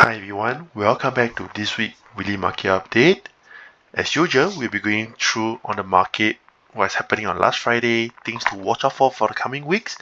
Hi everyone, welcome back to this week weekly market update. As usual, we'll be going through on the market what's happening on last Friday, things to watch out for the coming weeks.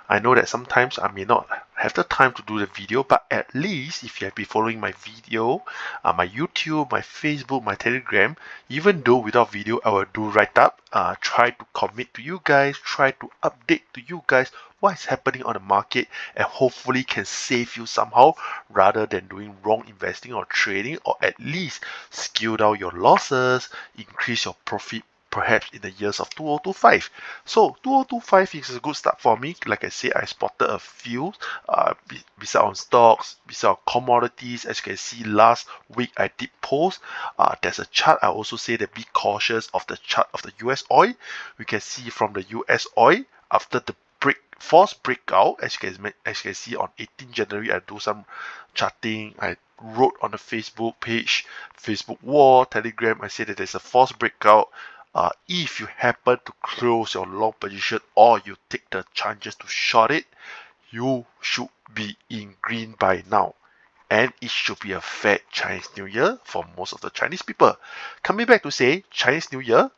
I know that sometimes I may not have the time to do the video, but at least if you have been following my video, my YouTube, my Facebook, my Telegram, even though without video, I will do write up, try to commit to you guys, try to update to you guys what is happening on the market, and hopefully can save you somehow rather than doing wrong investing or trading, or at least scale down your losses, increase your profit perhaps in the years of 2025. So 2025 is a good start for me. Like I said, I spotted a few beside on stocks, beside on commodities. As you can see, last week I did post. There's a chart. I also say that be cautious of the chart of the US oil. We can see from the US oil after the false breakout, as you can see on 18 January, I do some charting. I wrote on the Facebook page, Facebook wall, Telegram. I said that there's a false breakout. If you happen to close your long position or you take the chances to short it, you should be in green by now. And it should be a fat Chinese New Year for most of the Chinese people. Coming back to say Chinese New Year,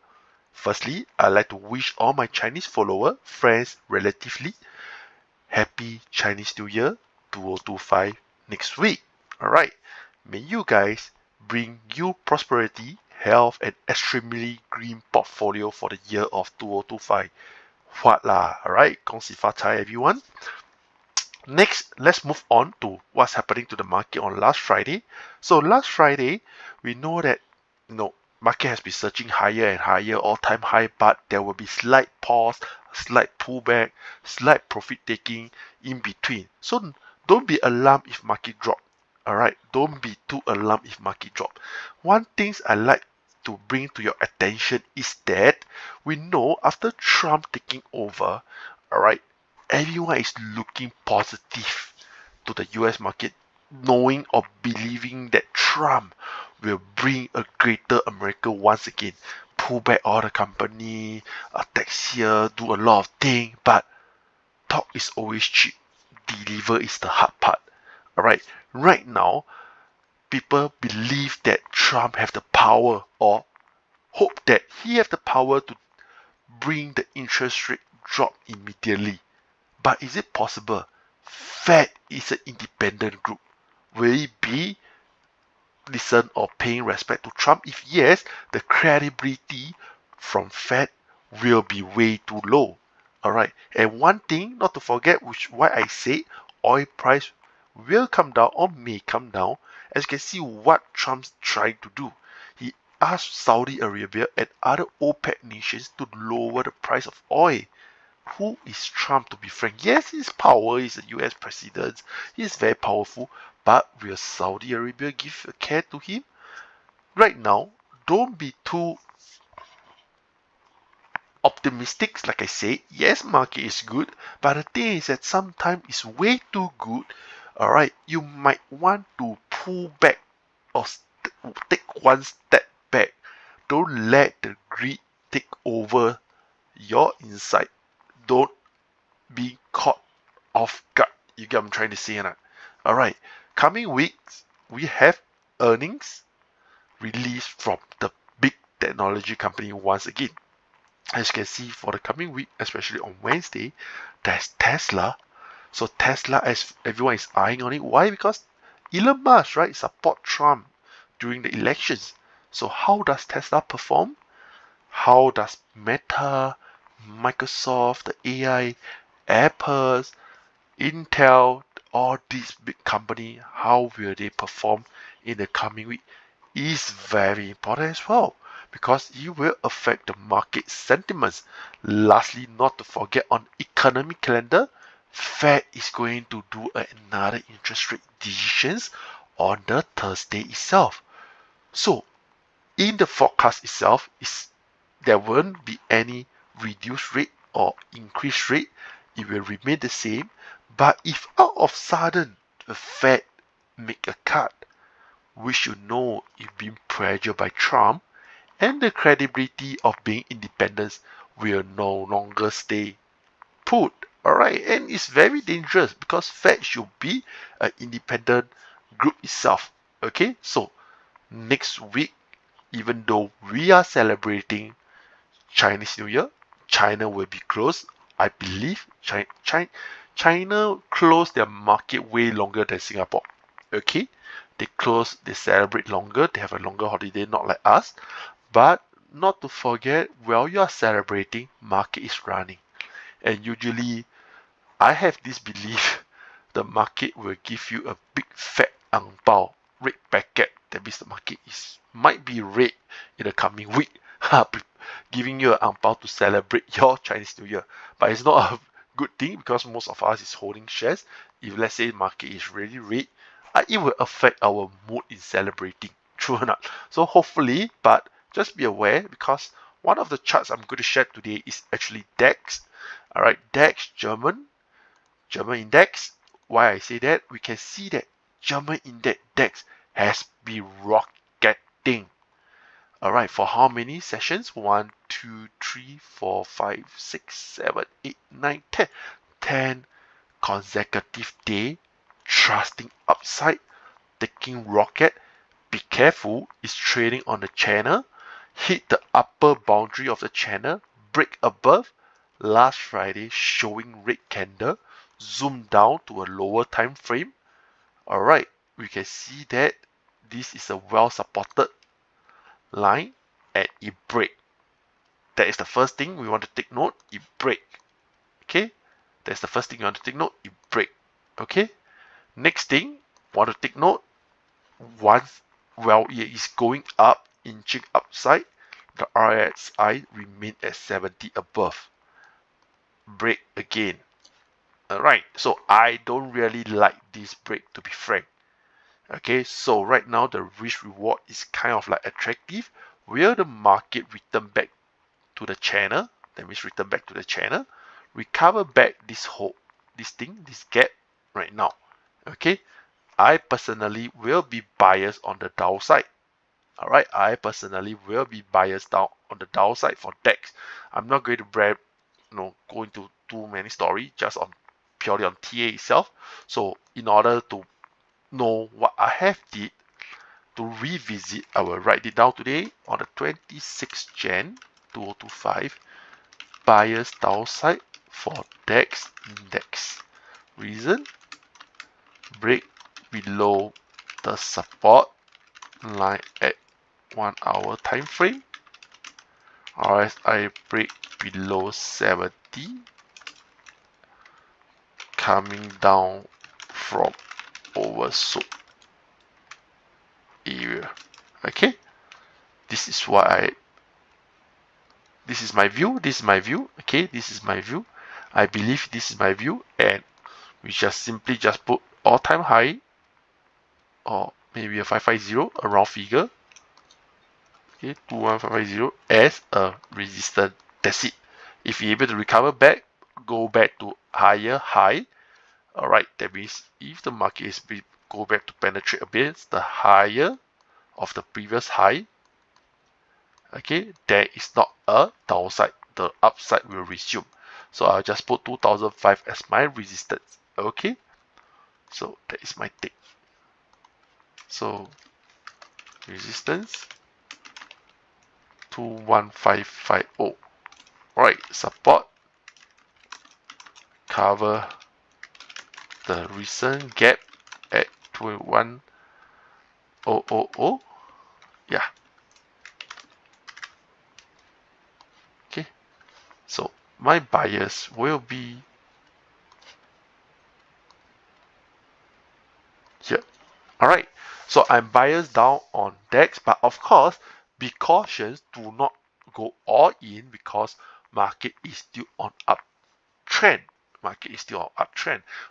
firstly, I'd like to wish all my Chinese follower, friends, relatively, Happy Chinese New Year 2025 next week. Alright, may you guys bring you prosperity, health, and extremely green portfolio for the year of 2025. What lah, alright, 恭喜发财 everyone. Next, let's move on to what's happening to the market on last Friday. So last Friday, we know that market has been searching higher and higher, all-time high, but there will be slight pause, slight pullback, slight profit taking in between. So don't be alarmed if market drop. Alright, don't be too alarmed if market drop. One thing I like to bring to your attention is that we know after Trump taking over, alright, everyone is looking positive to the US market, knowing or believing that Trump will bring a greater America once again, pull back all the company, tax here, do a lot of things, but talk is always cheap. Deliver is the hard part. Alright, right now, people believe that Trump have the power or hope that he have the power to bring the interest rate drop immediately. But is it possible? Fed is an independent group. Will it be listen or paying respect to Trump? If yes, the credibility from Fed will be way too low. Alright, and one thing not to forget, which why I say oil price will come down or may come down, as you can see what Trump's trying to do. He asked Saudi Arabia and other OPEC nations to lower the price of oil. Who is Trump, to be frank? Yes, his power, he's a US president, he's very powerful, but will Saudi Arabia give a care to him? Right now, don't be too optimistic. Like I said, yes, market is good, but the thing is that sometimes it's way too good. Alright, you might want to pull back or take one step back. Don't let the greed take over your insight. Don't be caught off guard. You get what I'm trying to say, right? Alright, coming weeks, we have earnings released from the big technology company once again. As you can see, for the coming week, especially on Wednesday, there's Tesla. So Tesla, as everyone is eyeing on it. Why? Because Elon Musk, right, support Trump during the elections. So how does Tesla perform? How does Meta, Microsoft, the AI, Apple, Intel, all these big companies, how will they perform in the coming week is very important as well, because it will affect the market sentiments. Lastly, not to forget on economic calendar, Fed is going to do another interest rate decisions on the Thursday itself. So in the forecast itself, there won't be any reduced rate or increased rate. It will remain the same. But if out of sudden the Fed make a cut, which you know is being pressured by Trump, and the credibility of being independent will no longer stay put. Alright, and it's very dangerous because Fed should be an independent group itself. Okay, so next week, even though we are celebrating Chinese New Year, China will be closed. I believe China closed their market way longer than Singapore. Okay, they celebrate longer, they have a longer holiday, not like us. But not to forget, while you are celebrating, market is running. And usually, I have this belief the market will give you a big fat ang pao, red packet. That means the market might be red in the coming week, giving you an ang pao to celebrate your Chinese New Year. But it's not a good thing because most of us is holding shares. If let's say market is really red, it will affect our mood in celebrating. True or not? So hopefully, but just be aware because one of the charts I'm going to share today is actually DAX. All right, DAX German index. Why I say that? We can see that German index DAX has been rocketing. All right, for how many sessions? 1, 2, 3, 4, 5, 6, 7, 8, 9, 10. 10 consecutive day, trusting upside, taking rocket. Be careful, it's trading on the channel. Hit the upper boundary of the channel, break above. Last Friday showing red candle, zoom down to a lower time frame. Alright, we can see that this is a well supported line and it break. That is the first thing we want to take note, it break. Okay, that's the first thing you want to take note, it break. Okay, next thing want to take note, once while it is going up, inching upside, the RSI remain at 70 above. Break again. Alright, so I don't really like this break, to be frank. Okay, so right now the risk reward is kind of like attractive. Will the market return back to the channel? That means return back to the channel, recover back this gap right now. Okay, I personally will be biased on the downside. Alright, I personally will be biased down on the downside for DAX. I'm not going to go into too many stories, just on purely on TA itself. So in order to know what I have did to revisit, I will write it down today on the 26th Jan 2025. Bias downside for DAX index. Reason: break below the support line at 1 hour time frame. RSI break below 70, coming down from oversold area. Okay, this is my view. Okay, this is my view. I believe this is my view, and we just simply put all-time high, or maybe a 550, a round figure. Okay, 21550 as a resistance. That's it. If you're able to recover back, go back to higher high. Alright, that means if the market is go back to penetrate a bit the higher of the previous high, okay, there is not a downside. The upside will resume. So I'll just put 2005 as my resistance. Okay, so that is my take. So resistance 21550. Alright, support, cover the recent gap at 21000. Yeah. Okay. So my bias will be here. Alright. So I'm biased down on DAX, but of course, be cautious. Do not go all in because market is still on uptrend.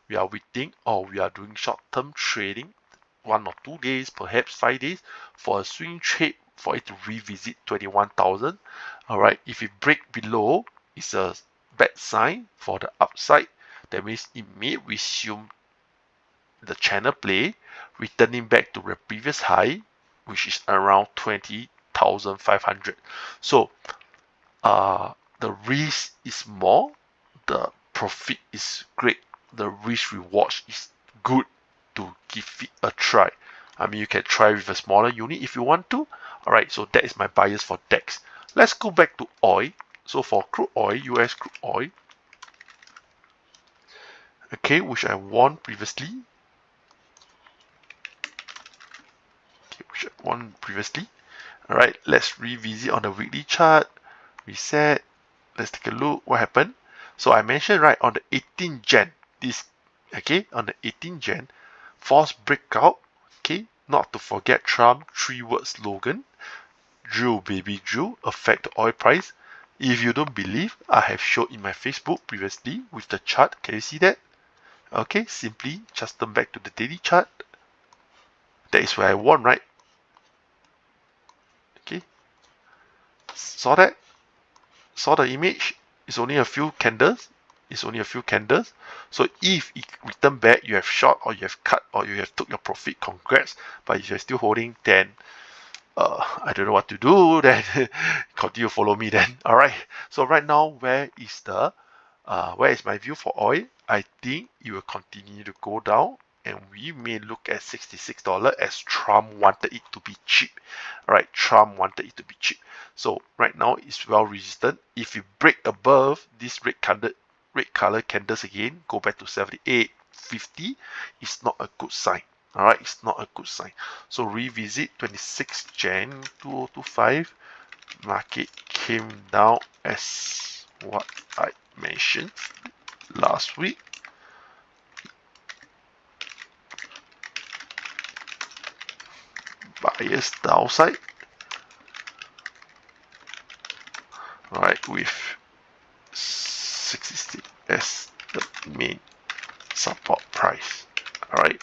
We are waiting, or we are doing short-term trading, 1 or 2 days, perhaps 5 days, for a swing trade for it to revisit 21,000. Alright, if it break below, it's a bad sign for the upside. That means it may resume the channel play, returning back to the previous high, which is around 20,500. So the risk is more, the profit is great, the risk reward is good. to give it a try. I mean, you can try with a smaller unit if you want to. Alright, so that is my bias for DAX. Let's go back to oil. So for crude oil, US crude oil, okay, which I warned previously. Alright, let's revisit on the weekly chart. Reset. Let's take a look what happened. So I mentioned right on the 18th Jan, on the 18th Jan, false breakout, okay, not to forget Trump 3-word slogan, drill baby drill, affect the oil price. If you don't believe, I have showed in my Facebook previously with the chart. Can you see that? Okay, simply just turn back to the daily chart. That is where I won, right? Okay, saw that? Saw the image? It's only a few candles. So if it return back, you have short or you have cut or you have took your profit, congrats. But if you're still holding, then I don't know what to do. Then continue follow me then. All right. So right now, where is my view for oil? I think it will continue to go down, and we may look at $66 as Trump wanted it to be cheap. All right, Trump wanted it to be cheap. So right now it's well resistant. If you break above this red color candles again, go back to 78.50, it's not a good sign. All right, it's not a good sign. So revisit 26 Jan 2025. Market came down as what I mentioned last week. Bias downside. Right, with 60 as the main support price. Alright,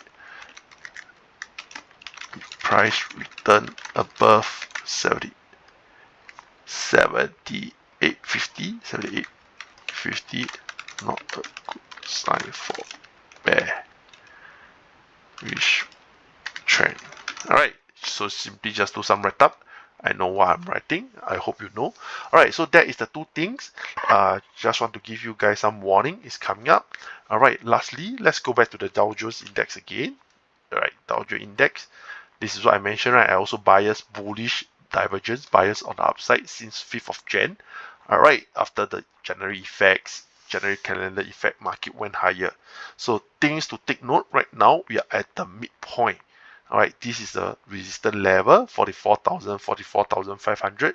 price return above 78.50, not a good sign for bearish trend. Alright, so simply just do some write up. I know what I'm writing. I hope you know. Alright, so that is the two things. Just want to give you guys some warning. It's coming up. Alright, lastly, let's go back to the Dow Jones Index again. Alright, Dow Jones Index. This is what I mentioned, right? I also bias bullish divergence, bias on the upside since 5th of Jan. Alright, after the January calendar effect, market went higher. So things to take note right now, we are at the midpoint. Alright, this is the resistance level, 44,000, 44,500.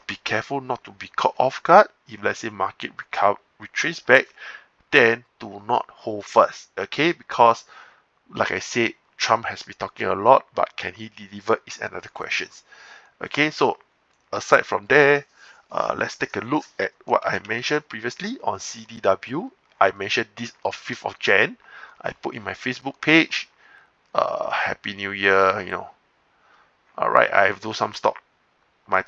Be careful not to be caught off guard. If let's say market retrace back, then do not hold first. Okay, because like I said, Trump has been talking a lot, but can he deliver is another question. Okay, so aside from there, let's take a look at what I mentioned previously on CDW. I mentioned this of 5th of Jan. I put in my Facebook page. Happy New Year, you know. Alright, I have do some stock. My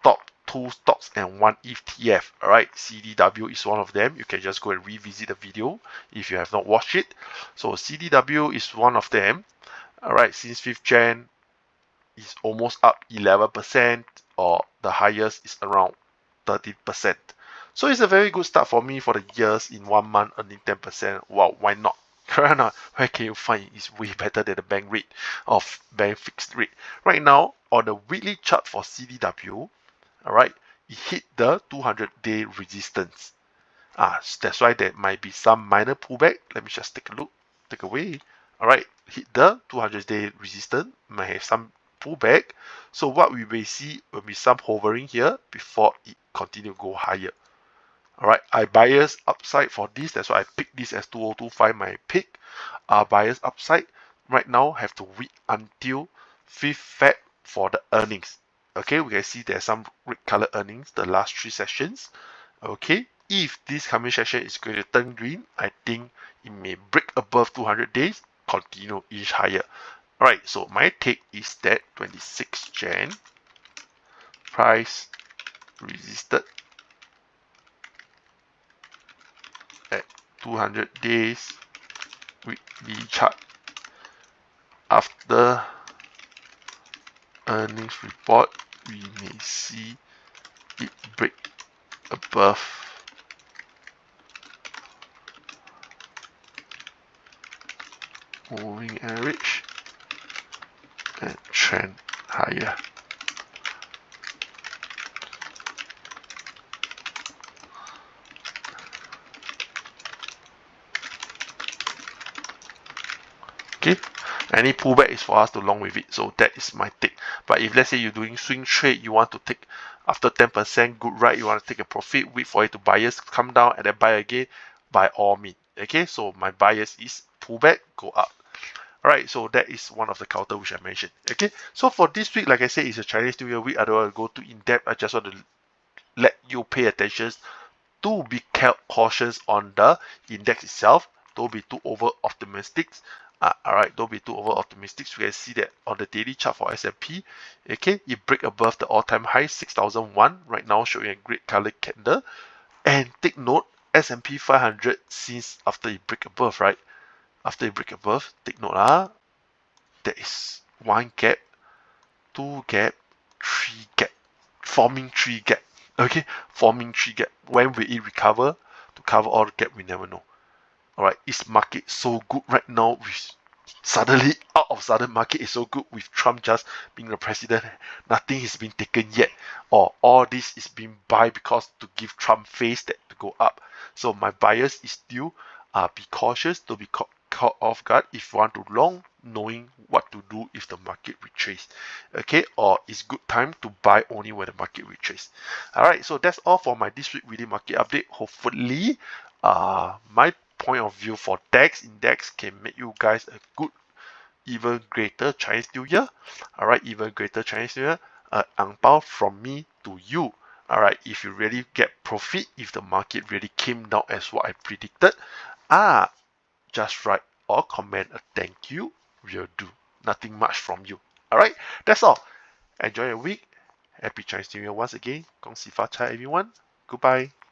top 2 stocks and 1 ETF. Alright, CDW is one of them. You can just go and revisit the video if you have not watched it. So CDW is one of them. Alright, since 5th Jan, is almost up 11%, or the highest is around 13%. So it's a very good start for me for the years in 1 month earning 10%. Wow, why not? Where can you find it's way better than the bank rate of bank fixed rate. Right now, on the weekly chart for CDW, alright, it hit the 200-day resistance. That's why there might be some minor pullback. Let me just take a look, take away. Alright, hit the 200-day resistance, might have some pullback. So what we may see will be some hovering here before it continue to go higher. Alright, I bias upside for this. That's why I picked this as 2025 my pick. Bias upside. Right now have to wait until 5th Feb for the earnings. Okay, we can see there's some red color earnings the last 3 sessions. Okay, if this coming session is going to turn green, I think it may break above 200 days, continue inch higher. Alright, so my take is that 26 Jan price resisted at 200 days weekly chart. After earnings report, we may see it break above moving average and trend higher. Okay, any pullback is for us to long with it, so that is my take. But if let's say you're doing swing trade, you want to take after 10% good right, you want to take a profit, wait for it to bias come down and then buy again, by all means. Okay, so my bias is pullback, go up. Alright, so that is one of the counter which I mentioned. Okay, so for this week, like I said, it's a Chinese New Year week. I don't want to go too in depth. I just want to let you pay attention to be cautious on the index itself. Don't be too over optimistic. Alright, don't be too over optimistic. So you can see that on the daily chart for S&P, okay, it break above the all-time high 6001 right now, showing a great colored candle. And take note, S&P 500 since after it break above, right? After it break above, take note, there is one gap, two gap, three gap, forming three gap. Okay, forming three gap. When will it recover? To cover all the gap, we never know. Alright, is market so good right now with suddenly out of sudden market is so good with Trump just being the president, nothing has been taken yet, or all this is being buy because to give Trump face that to go up. So my bias is still be cautious, to be caught off guard if you want to long, knowing what to do if the market retrace. Okay, or it's good time to buy only when the market retrace. Alright, so that's all for my this week weekly market update. Hopefully my point of view for DAX index can make you guys a good, even greater Chinese New Year. Alright, even greater Chinese New Year. Ang pao from me to you. Alright, if you really get profit, if the market really came down as what I predicted, just write or comment a thank you. Will do. Nothing much from you. Alright, that's all. Enjoy your week. Happy Chinese New Year once again. 恭喜发财 everyone. Goodbye.